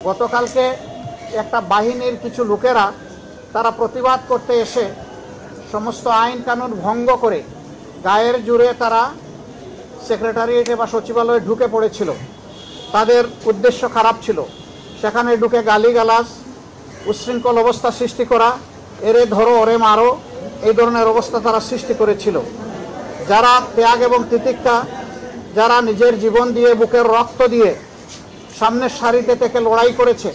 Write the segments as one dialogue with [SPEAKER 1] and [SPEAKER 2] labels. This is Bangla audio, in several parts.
[SPEAKER 1] গতকালকে একটা বাহিনীর কিছু লোকেরা তারা প্রতিবাদ করতে এসে সমস্ত আইন কানুন ভঙ্গ করে গায়ের জোরে তারা সেক্রেটারিয়েটে বা সচিবালয়ে ঢুকে পড়েছিল। তাদের উদ্দেশ্য খারাপ ছিল, সেখানে ঢুকে গালিগালাজ, উচ্ছৃঙ্খল অবস্থা সৃষ্টি করা, এরে ধরো ওরে মারো, এই ধরনের অবস্থা তারা সৃষ্টি করেছিল। যারা ত্যাগ এবং তিতিক্ষা, যারা নিজের জীবন দিয়ে বুকের রক্ত দিয়ে সামনের সারিতে থেকে লড়াই করেছে,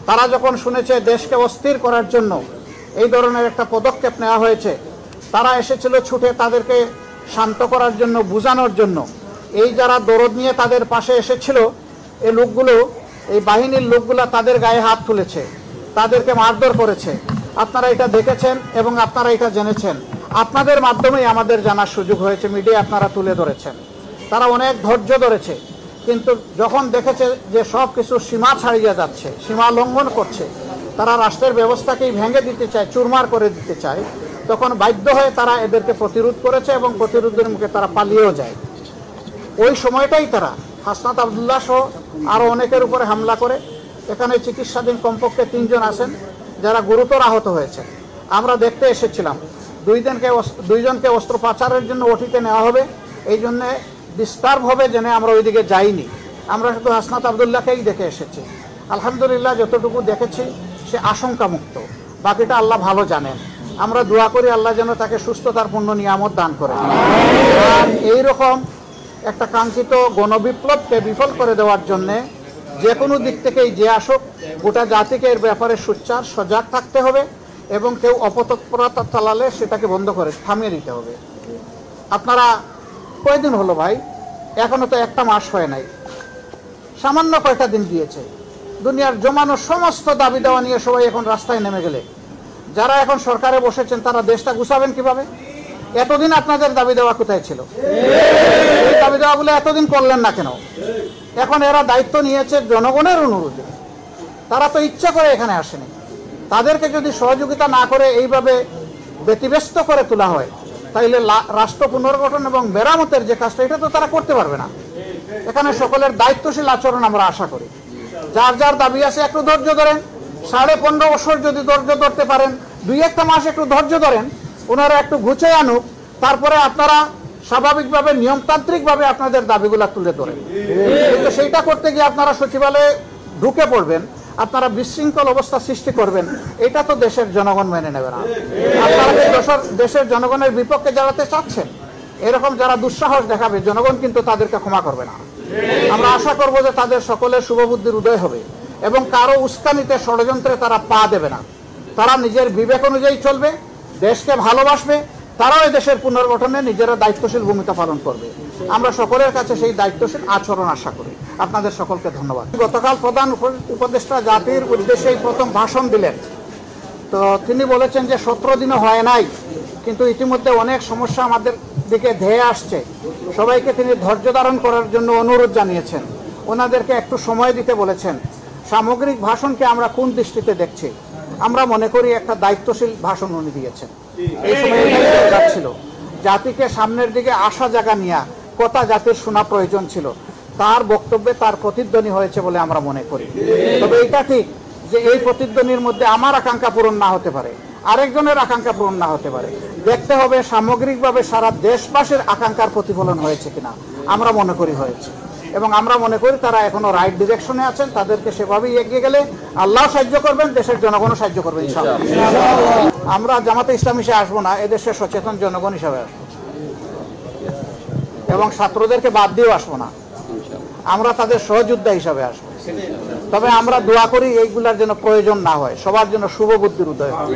[SPEAKER 1] তারা যখন শুনেছে দেশকে অস্থির করার জন্য এই ধরনের একটা পদক্ষেপ নেওয়া হয়েছে, তারা এসেছিল ছুটে তাদেরকে শান্ত করার জন্য, বোঝানোর জন্য। এই যারা দরদ নিয়ে তাদের পাশে এসেছিল, এই লোকগুলো, এই বাহিনীর লোকগুলো তাদের গায়ে হাত তুলেছে, তাদেরকে মারধর করেছে। আপনারা এটা দেখেছেন এবং আপনারা এটা জেনেছেন। আপনাদের মাধ্যমেই আমাদের জানার সুযোগ হয়েছে, মিডিয়া আপনারা তুলে ধরেছেন। তারা অনেক ধৈর্য ধরেছে, কিন্তু যখন দেখেছে যে সব কিছু সীমা ছাড়িয়ে যাচ্ছে, সীমা লঙ্ঘন করছে, তারা রাষ্ট্রের ব্যবস্থাকেই ভেঙে দিতে চায়, চুরমার করে দিতে চায়, তখন বাধ্য হয়ে তারা এদেরকে প্রতিরোধ করেছে এবং প্রতিরোধের মুখে তারা পালিয়েও যায়। ওই সময়টাই তারা হাসনাত আবদুল্লাহ সহ আরও অনেকের উপরে হামলা করে। এখানে চিকিৎসাধীন কমপক্ষে 3 জন আছেন যারা গুরুতর আহত হয়েছে। আমরা দেখতে এসেছিলাম, 2 জনকে অস্ত্রোপচারের জন্য ওটিতে নেওয়া হবে, এই জন্যে ডিস্টার্ব হবে জেনে আমরা ওইদিকে যাইনি। আমরা শুধু হাসনাত আবদুল্লাহকেই দেখে এসেছি। আলহামদুলিল্লাহ, যতটুকু দেখেছি সে আশঙ্কামুক্ত, বাকিটা আল্লাহ ভালো জানেন। আমরা দোয়া করি আল্লাহ যেন তাকে সুস্থতার পূর্ণ নিয়ামত দান করে। আর এইরকম একটা কাঙ্ক্ষিত গণবিপ্লবকে বিফল করে দেওয়ার জন্যে যে কোনো দিক থেকেই যে আসুক, গোটা জাতিকে এর ব্যাপারে সোচ্চার সজাগ থাকতে হবে এবং কেউ অপতৎপরতা চালালে সেটাকে বন্ধ করে থামিয়ে দিতে হবে। আপনারা কয়দিন হলো ভাই? এখনো তো 1টা মাস হয় নাই, সামান্য কয়টা দিন দিয়েছে। দুনিয়ার জমানো সমস্ত দাবি দেওয়া নিয়ে সবাই এখন রাস্তায় নেমে গেলে, যারা এখন সরকারে বসেছেন তারা দেশটা গুছাবেন কিভাবে? এতদিন আপনাদের দাবি দেওয়া কোথায় ছিল? এই দাবি দেওয়াগুলো এতদিন করলেন না কেন? এখন এরা দায়িত্ব নিয়েছে জনগণের অনুরোধে, তারা তো ইচ্ছা করে এখানে আসেনি। তাদেরকে যদি সহযোগিতা না করে এইভাবে ব্যতিব্যস্ত করে তোলা হয়, তাইলে রাষ্ট্র পুনর্গঠন এবং মেরামতের যে কাজটা, এটা তো তারা করতে পারবে না। এখানে সকলের দায়িত্বশীল আচরণ আমরা আশা করি। যার যার দাবি আছে একটু ধৈর্য ধরেন, 15.5 বছর যদি ধৈর্য ধরতে পারেন, 2-1 মাস একটু ধৈর্য ধরেন, ওনারা একটু গুছিয়ে আনুক, তারপরে আপনারা স্বাভাবিকভাবে নিয়মতান্ত্রিকভাবে আপনাদের দাবিগুলো তুলে ধরেন। কিন্তু সেইটা করতে গিয়ে আপনারা সচিবালয়ে ঢুকে পড়বেন, আপনারা বিশৃঙ্খল অবস্থা সৃষ্টি করবেন, এটা তো দেশের জনগণ মেনে নেবে না। আপনারা দেশের জনগণের বিপক্ষে দাঁড়াতে চাচ্ছেন, এরকম যারা দুঃসাহস দেখাবে, জনগণ কিন্তু তাদেরকে ক্ষমা করবে না। আমরা আশা করব যে তাদের সকলের শুভবুদ্ধির উদয় হবে এবং কারো উস্কানিতে, ষড়যন্ত্রে তারা পা দেবে না। তারা নিজের বিবেক অনুযায়ী চলবে, দেশকে ভালোবাসবে, তারাও এই দেশের পুনর্গঠনে নিজেরা দায়িত্বশীল ভূমিকা পালন করবে। আমরা সকলের কাছে সেই দায়িত্বশীল আচরণ আশা করি। আপনাদের সকলকে ধন্যবাদ। গতকাল প্রধান উপদেষ্টা জাতির উদ্দেশ্যে প্রথম ভাষণ দিলেন, তো তিনি বলেছেন যে 17 দিনও হয় নাই, কিন্তু ইতিমধ্যে অনেক সমস্যা আমাদের দিকে ধেয়ে আসছে। সবাইকে তিনি ধৈর্য ধারণ করার জন্য অনুরোধ জানিয়েছেন, ওনাদেরকে একটু সময় দিতে বলেছেন। সামগ্রিক ভাষণকে আমরা কোন দৃষ্টিতে দেখছি? আমরা মনে করি একটা দায়িত্বশীল ভাষণ উনি দিয়েছেন। এই সময় ছিল জাতিকে সামনের দিকে আসা জায়গা নিয়ে কথা জাতির শোনা প্রয়োজন ছিল, তার বক্তব্যে তার প্রতিধ্বনি হয়েছে বলে আমরা মনে করি। তবে এটা ঠিক যে এই প্রতিধ্বনির মধ্যে আমার আকাঙ্ক্ষা পূরণ না হতে পারে, আরেকজনের আকাঙ্ক্ষা পূরণ না হতে পারে। দেখতে হবে সামগ্রিকভাবে সারা দেশবাসীর আকাঙ্ক্ষার প্রতিফলন হয়েছে কিনা। আমরা মনে করি হয়েছে এবং আমরা মনে করি তারা এখনো রাইট ডিরেকশনে আছেন। তাদেরকে সেভাবেই এগিয়ে গেলে আল্লাহ সাহায্য করবেন, দেশের জনগণও সাহায্য করবেন ইনশাআল্লাহ। আমরা জামাতে ইসলাম হিসেবে আসবো না, এদেশের সচেতন জনগণ হিসাবে আসবো এবং ছাত্রদেরকে বাদ দিয়েও আসবো না, আমরা তাদের সহযোদ্ধা হিসাবে আসবো। তবে আমরা দোয়া করি এইগুলার যেন প্রয়োজন না হয়, সবার জন্য শুভ বুদ্ধির উদয় হয়।